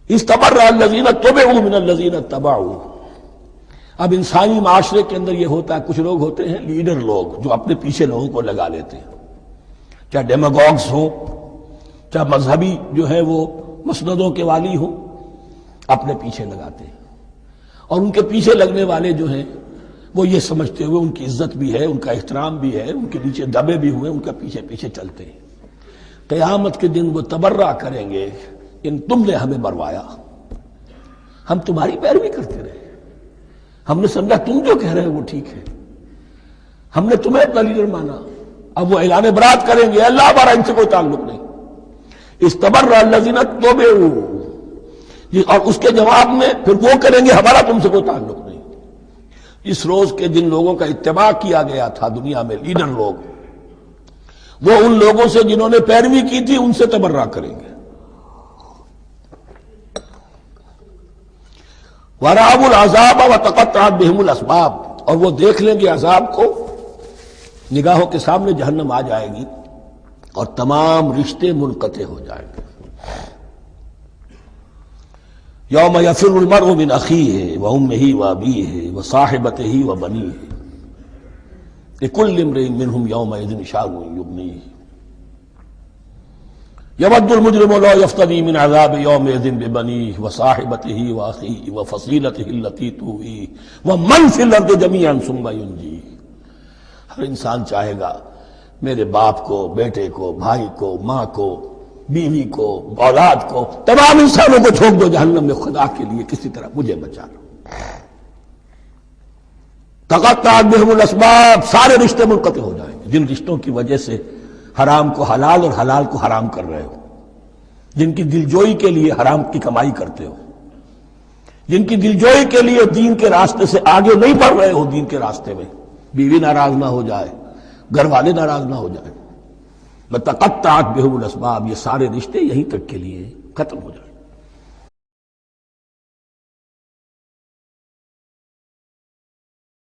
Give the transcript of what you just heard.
استبرأ الذین اتبعوا من الذین اتبعوا۔ اب انسانی معاشرے کے اندر یہ ہوتا ہے، کچھ لوگ ہوتے ہیں لیڈر لوگ جو اپنے پیچھے لوگوں کو لگا لیتے ہیں، چاہے ڈیماگوگز ہوں، چاہے مذہبی جو ہے وہ مسندوں کے والی ہوں، اپنے پیچھے لگاتے ہیں، اور ان کے پیچھے لگنے والے جو ہیں وہ یہ سمجھتے ہوئے ان کی عزت بھی ہے، ان کا احترام بھی ہے، ان کے نیچے دبے بھی ہوئے، ان کا پیچھے پیچھے چلتے ہیں۔ قیامت کے دن وہ تبرہ کریں گے، ان تم نے ہمیں مروایا، ہم تمہاری پیروی کرتے رہے، ہم نے سمجھا تم جو کہہ رہے ہو وہ ٹھیک ہے، ہم نے تمہیں اپنا لیڈر مانا۔ اب وہ اعلان برات کریں گے، اللہ ہمارا ان سے کوئی تعلق نہیں۔ استبرأ الذین اتبعوا، اور اس کے جواب میں پھر وہ کریں گے ہمارا تم سے کوئی تعلق نہیں۔ اس روز کے جن لوگوں کا اتباع کیا گیا تھا دنیا میں، لیڈر لوگ، وہ ان لوگوں سے جنہوں نے پیروی کی تھی ان سے تبرہ کریں گے۔ وَرَأَوُا الْعَذَابَ وَتَقَطَّعَتْ بِهِمُ الْأَسْبَابُ، اور وہ دیکھ لیں گے عذاب کو، نگاہوں کے سامنے جہنم آ جائے گی اور تمام رشتے منقطع ہو جائیں گے۔ یوم یفر المرء من اخیہ وامہ وابیہ وصاحبتہ وبنیہ لکل امرئ منہم یومئذ شأن یغنیہ یود المجرم لو یفتدی من عذاب یومئذ ببنیہ وصاحبتہ واخیہ وفصیلتہ التی تؤویہ ومن فی الارض جمیعا ثم ینجیہ۔ ہر انسان چاہے گا میرے باپ کو، بیٹے کو، بھائی کو، ماں کو، بیوی کو، اولاد کو، تمام انسانوں کو جھونک دو جہنم میں، خدا کے لیے کسی طرح مجھے بچا لو۔ تقطعت بہم الاسباب، سارے رشتے منقطع ہو جائیں گے، جن رشتوں کی وجہ سے حرام کو حلال اور حلال کو حرام کر رہے ہو، جن کی دلجوئی کے لیے حرام کی کمائی کرتے ہو، جن کی دلجوئی کے لیے دین کے راستے سے آگے نہیں بڑھ رہے ہو، دین کے راستے میں بیوی ناراض نہ ہو جائے، گھر والے ناراض نہ ہو جائیں، تقطعت بہم الاسباب، یہ سارے رشتے یہیں تک کے لیے ختم ہو جائیں۔